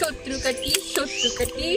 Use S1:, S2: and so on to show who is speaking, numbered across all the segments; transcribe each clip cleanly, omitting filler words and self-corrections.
S1: শত্রু কাটি শত্রু কাটি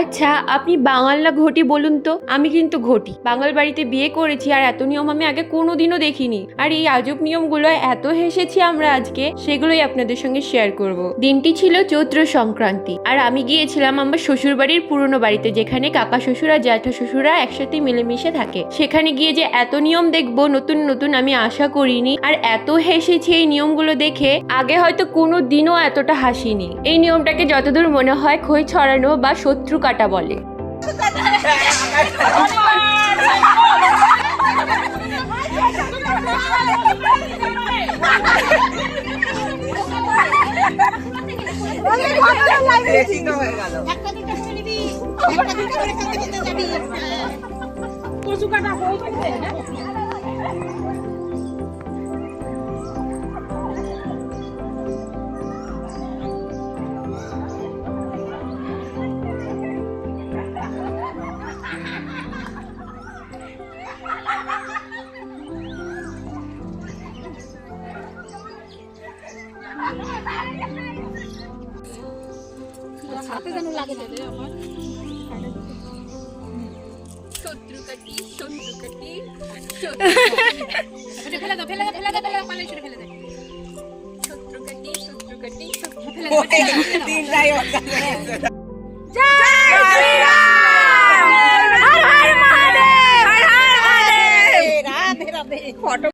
S1: আচ্ছা, আপনি বাঙাল না ঘটি বলুন তো? আমি কিন্তু ঘটি। বাঙাল বাড়িতে বিয়ে করেছি, আর এত নিয়ম আমি আগে কোনোদিনও দেখিনি। আর এই আজব নিয়মগুলো এত হেসেছি আমরা আজকে, সেগুলোই আপনাদের সঙ্গে শেয়ার করব। দিনটি ছিল চৈত্র সংক্রান্তি, আর আমি গিয়েছিলাম আমার শ্বশুর বাড়ির পুরনো বাড়িতে, যেখানে কাকা শ্বশুর আর জ্যাঠা শ্বশুরা একসাথে মিলেমিশে থাকে। সেখানে গিয়ে যে এত নিয়ম দেখবো নতুন নতুন, আমি আশা করিনি। আর এত হেসেছি এই নিয়মগুলো দেখে, আগে হয়তো কোনো দিনও এতটা হাসিনি। এই নিয়মটাকে যতদূর মনে হয় খই ছড়ানো বা শত্রু কাটা বলে।
S2: হাতে যেন লাগে দেবে আমার
S1: শত্রু কাটি শত্রু কাটি
S2: ফেলে দাও ফেলে দাও ফেলে দাও পালে ছুড়ে ফেলে দাও
S1: শত্রু কাটি শত্রু কাটি
S2: ফেলে দাও
S3: তিনটাই
S2: জয় শ্রী রাম হর হর মহাদেব হর হর মহাদেব রাধে রাধে ফটো